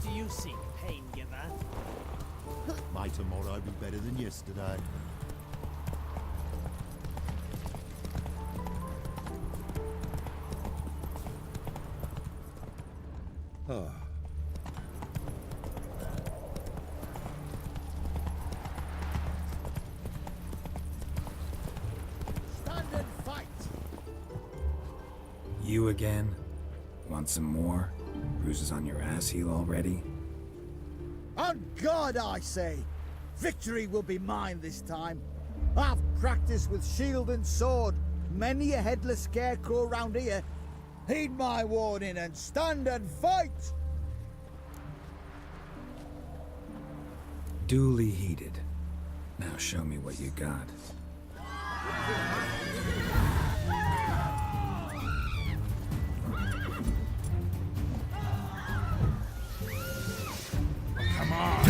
Do you seek pain giver? May tomorrow be better than yesterday. Oh. Stand and fight! You again? Want some more? Bruises on your ass heel already? On God, I say! Victory will be mine this time. I've practiced with shield and sword. Many a headless scarecrow round here. Heed my warning and stand and fight! Duly heeded. Now show me what you got. Come on!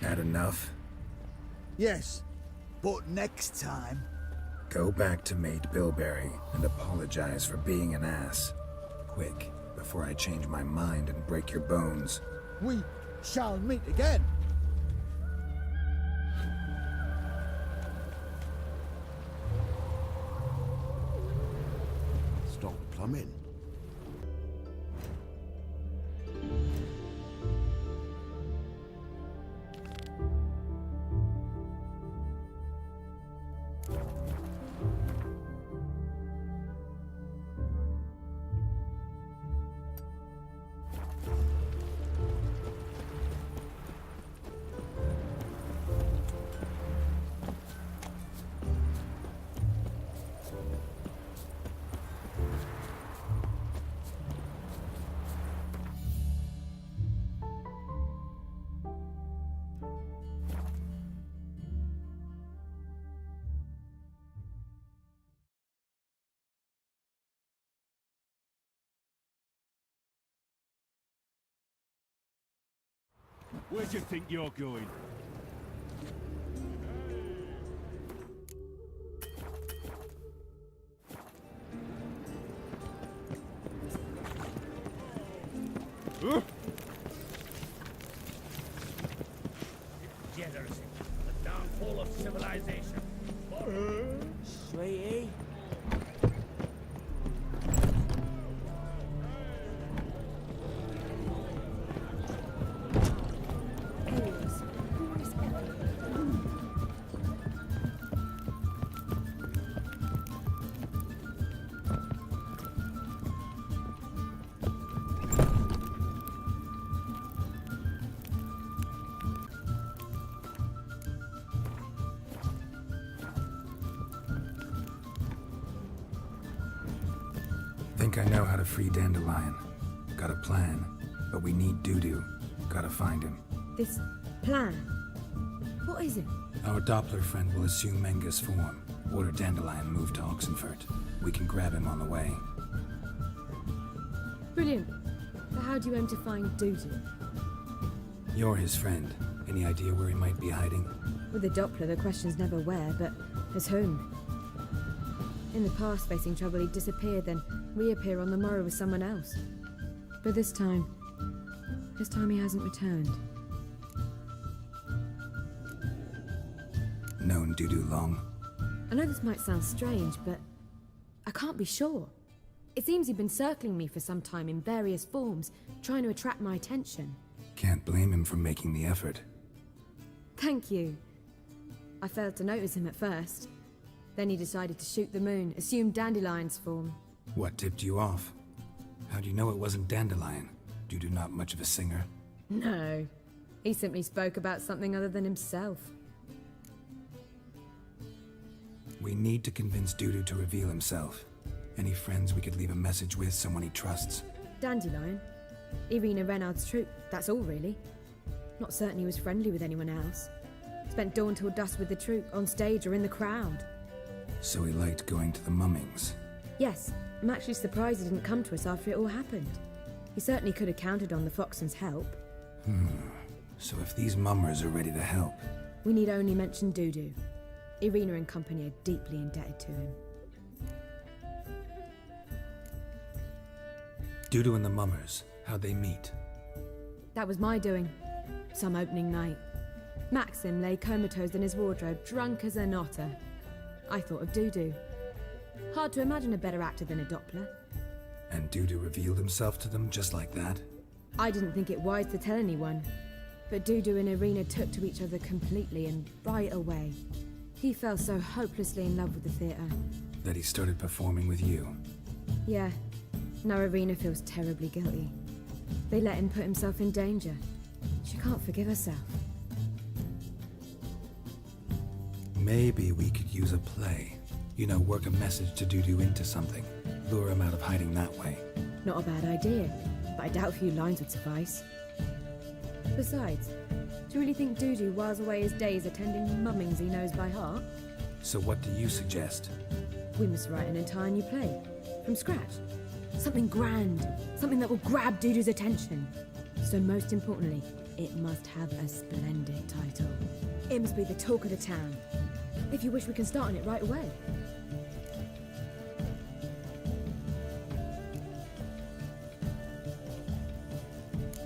Had enough? Yes, but next time... Go back to Mate Bilberry and apologize for being an ass. Quick, before I change my mind and break your bones. we shall meet again. Stop plumbing. Where do you think you're going? Degeneracy, the downfall of civilization. Sweetie. Think I know how to free Dandelion. Got a plan, but we need Dudu. Gotta find him. This plan? What is it? Our Doppler friend will assume Menga's form. Order Dandelion move to Oxenfurt. We can grab him on the way. Brilliant. But how do you aim to find Dudu? You're his friend. Any idea where he might be hiding? With the Doppler, the question's never where, but as whom? In the past, facing trouble, he'd disappear, then reappear on the morrow with someone else. But this time he hasn't returned. Known Dudu long? I know this might sound strange, but I can't be sure. It seems he'd been circling me for some time in various forms, trying to attract my attention. Can't blame him for making the effort. Thank you. I failed to notice him at first. Then he decided to shoot the moon, assume Dandelion's form. What tipped you off? How do you know it wasn't Dandelion? Dudu not much of a singer? No. He simply spoke about something other than himself. We need to convince Dudu to reveal himself. Any friends we could leave a message with, someone he trusts? Dandelion? Irina Renard's troupe, that's all really. Not certain he was friendly with anyone else. Spent dawn till dusk with the troupe, on stage or in the crowd. So he liked going to the mummings. Yes, I'm actually surprised he didn't come to us after it all happened. He certainly could have counted on the Foxen's help. So if these mummers are ready to help, We need only mention Dudu. Irina and company are deeply indebted to him. Dudu and the mummers, how'd they meet? That was my doing. Some opening night. Maxim lay comatose in his wardrobe, drunk as an otter. I thought of Dudu. Hard to imagine a better actor than a Doppler. And Dudu revealed himself to them just like that? I didn't think it wise to tell anyone. But Dudu and Irina took to each other completely and right away. He fell so hopelessly in love with the theatre. That he started performing with you? Yeah. Now Irina feels terribly guilty. They let him put himself in danger. She can't forgive herself. Maybe we could use a play. You know, work a message to Dudu into something. Lure him out of hiding that way. Not a bad idea, but I doubt a few lines would suffice. Besides, do you really think Dudu whiles away his days attending mummings he knows by heart? So what do you suggest? We must write an entire new play. From scratch. Something grand. Something that will grab Dudu's attention. So most importantly, it must have a splendid title. It must be the talk of the town. If you wish, we can start on it right away.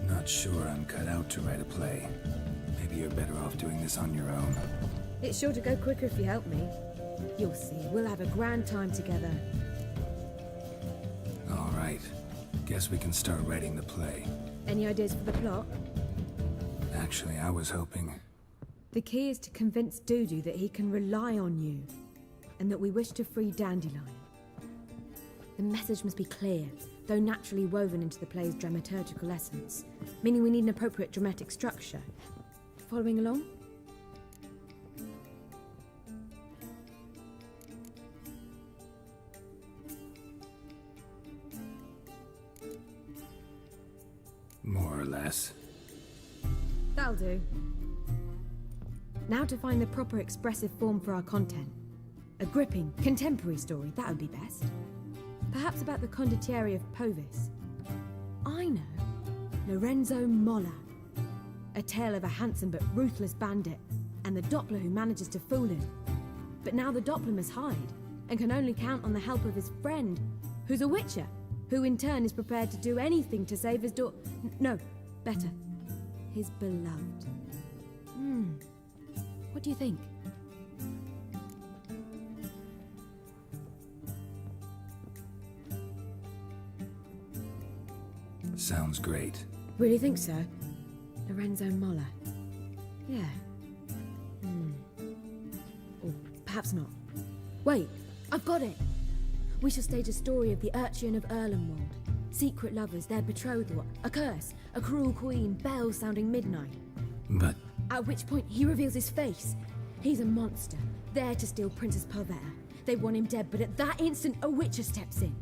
Not sure I'm cut out to write a play. Maybe you're better off doing this on your own. It's sure to go quicker if you help me. You'll see, we'll have a grand time together. All right. Guess we can start writing the play. Any ideas for the plot? Actually, I was hoping... The key is to convince Dudu that he can rely on you, and that we wish to free Dandelion. The message must be clear, though naturally woven into the play's dramaturgical essence, meaning we need an appropriate dramatic structure. Following along? More or less. That'll do. Now to find the proper expressive form for our content. A gripping, contemporary story, that would be best. Perhaps about the condottieri of Povis. I know. Lorenzo Molla. A tale of a handsome but ruthless bandit, and the Doppler who manages to fool him. But now the Doppler must hide, and can only count on the help of his friend, who's a witcher, who in turn is prepared to do anything to save his no, better, his beloved. What do you think? Sounds great. Really think so? Lorenzo Molla. Yeah. Or perhaps not. Wait, I've got it! We shall stage a story of the Urchin of Erlenwald. Secret lovers, their betrothal, a curse, a cruel queen, bells sounding midnight. But... At which point he reveals his face. He's a monster, there to steal Princess Pavetta. They want him dead, but at that instant a witcher steps in.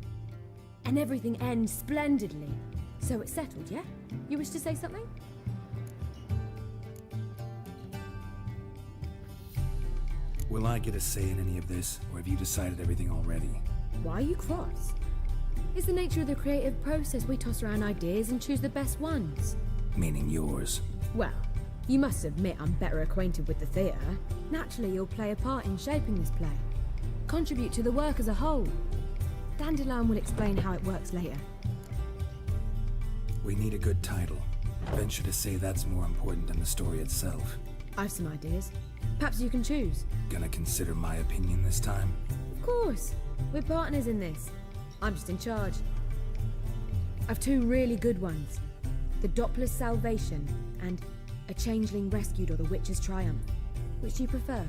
And everything ends splendidly. So it's settled, yeah? You wish to say something? Will I get a say in any of this, or have you decided everything already? Why are you cross? It's the nature of the creative process. We toss around ideas and choose the best ones. Meaning yours. Well, you must admit I'm better acquainted with the theatre. Naturally, you'll play a part in shaping this play. Contribute to the work as a whole. Dandelion will explain how it works later. We need a good title. Venture to say that's more important than the story itself. I've some ideas. Perhaps you can choose. Gonna consider my opinion this time? Of course. We're partners in this. I'm just in charge. I've two really good ones. The Doppler's Salvation and A Changeling Rescued or the Witch's Triumph. Which do you prefer?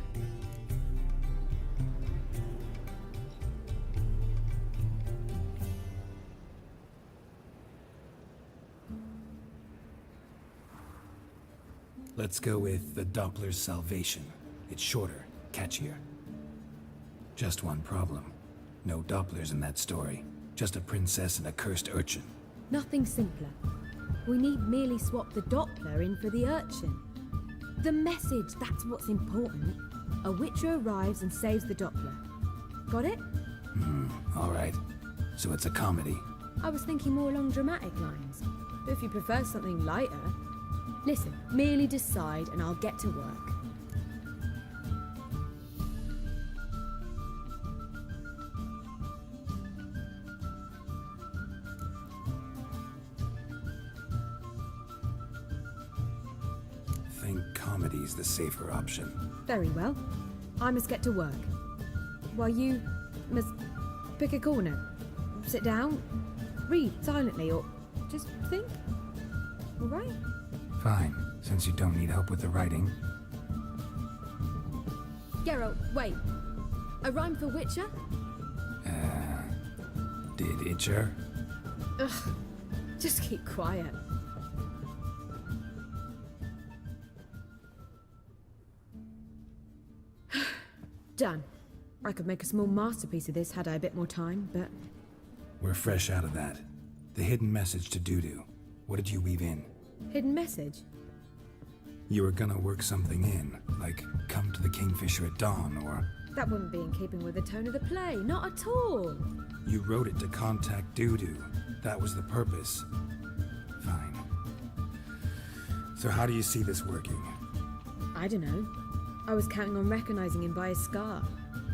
Let's go with The Doppler's Salvation. It's shorter, catchier. Just one problem. No Dopplers in that story. Just a princess and a cursed urchin. Nothing simpler. We need merely swap the Doppler in for the urchin. The message, that's what's important. A witcher arrives and saves the Doppler. Got it? All right. So it's a comedy. I was thinking more along dramatic lines. But if you prefer something lighter, Listen, merely decide and I'll get to work. Think comedy's the safer option. Very well. I must get to work. While you must pick a corner. Sit down, read silently, or just think. All right? Fine, since you don't need help with the writing. Geralt, wait. A rhyme for Witcher? Did Itcher? Ugh. Just keep quiet. Done. I could make a small masterpiece of this had I a bit more time, but... We're fresh out of that. The hidden message to Dudu. What did you weave in? Hidden message? You were gonna work something in, like come to the Kingfisher at dawn, or... That wouldn't be in keeping with the tone of the play, not at all. You wrote it to contact Dudu. That was the purpose. Fine. So how do you see this working? I don't know. I was counting on recognizing him by his scar.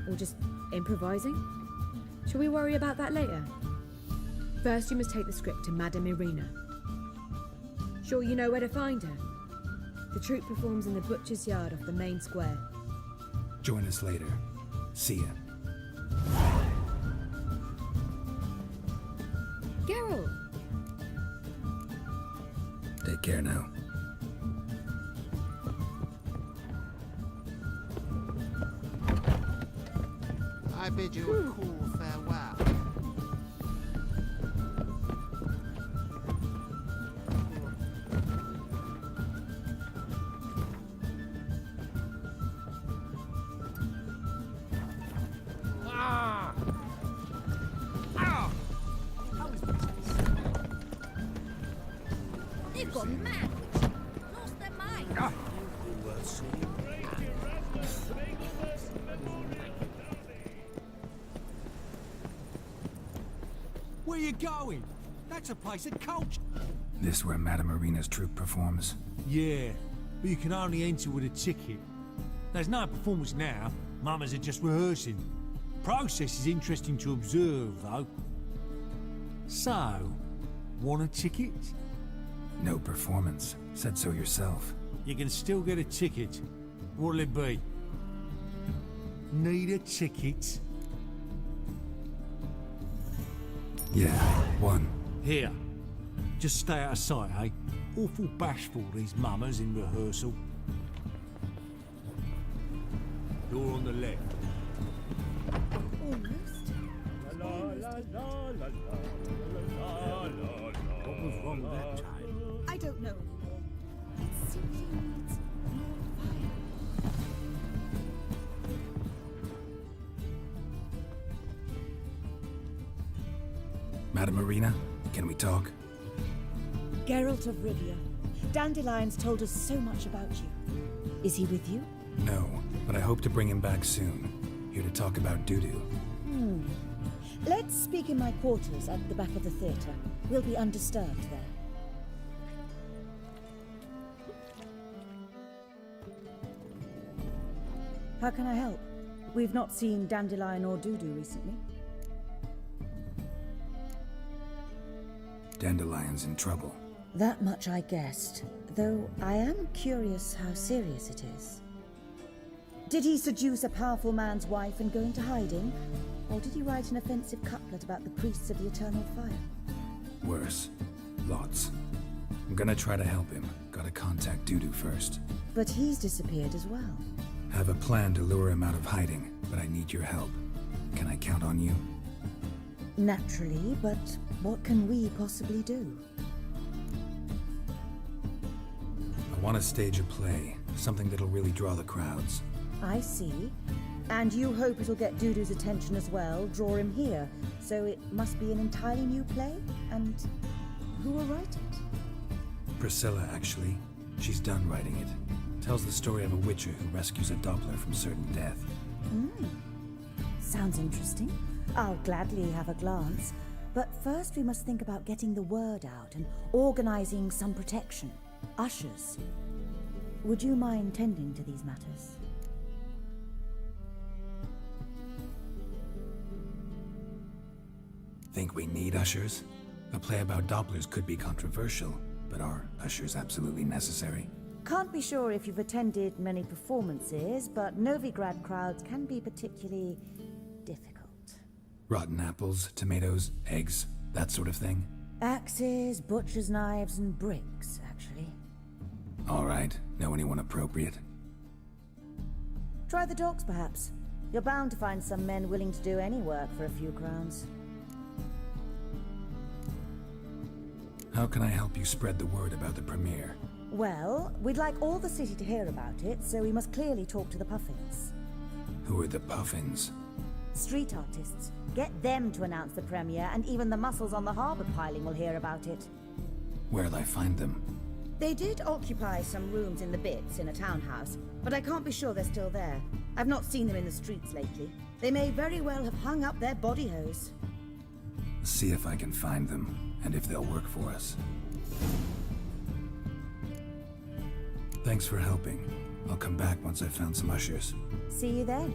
Or just improvising. Shall we worry about that later? First, you must take the script to Madame Irina. Sure you know where to find her? The troupe performs in the butcher's yard off the main square. Join us later. See ya. Geralt! Take care now. I bid you a cool farewell. They've gone mad. Lost their mind. Where you going? That's a place of culture. This where Madame Irina's troupe performs? Yeah, but you can only enter with a ticket. There's no performance now. Mamas are just rehearsing. Process is interesting to observe, though. So, want a ticket? No performance. Said so yourself. You can still get a ticket. What'll it be? Need a ticket? Yeah, one. Here. Just stay out of sight, eh? Awful bashful, these mamas in rehearsal. Door on the left. Almost. What was wrong that time? I don't know anymore. It simply needs more fire. Madame Irina, can we talk? Geralt of Rivia. Dandelion's told us so much about you. Is he with you? No, but I hope to bring him back soon. Here to talk about Dudu. Let's speak in my quarters at the back of the theatre. We'll be undisturbed there. How can I help? We've not seen Dandelion or Dudu recently. Dandelion's in trouble. That much I guessed, though I am curious how serious it is. Did he seduce a powerful man's wife and go into hiding? Or did he write an offensive couplet about the priests of the eternal fire? Worse. Lots. I'm gonna try to help him. Gotta contact Dudu first. But he's disappeared as well. Have a plan to lure him out of hiding, but I need your help. Can I count on you? Naturally, but what can we possibly do? I want to stage a play. Something that'll really draw the crowds. I see. And you hope it'll get Dudu's attention as well, draw him here. So it must be an entirely new play? And who will write it? Priscilla, actually. She's done writing it. Tells the story of a witcher who rescues a Doppler from certain death. Sounds interesting. I'll gladly have a glance. But first we must think about getting the word out and organizing some protection. Ushers. Would you mind tending to these matters? Think we need ushers? A play about Dopplers could be controversial, but are ushers absolutely necessary? Can't be sure if you've attended many performances, but Novigrad crowds can be particularly difficult. Rotten apples, tomatoes, eggs, that sort of thing? Axes, butcher's knives, and bricks, actually. All right. Know anyone appropriate? Try the docks, perhaps. You're bound to find some men willing to do any work for a few crowns. How can I help you spread the word about the premiere? Well, we'd like all the city to hear about it, so we must clearly talk to the Puffins. Who are the Puffins? Street artists. Get them to announce the premiere, and even the muscles on the harbour piling will hear about it. Where'll I find them? They did occupy some rooms in the Bits in a townhouse, but I can't be sure they're still there. I've not seen them in the streets lately. They may very well have hung up their body hose. See if I can find them, and if they'll work for us. Thanks for helping. I'll come back once I've found some ushers. See you then.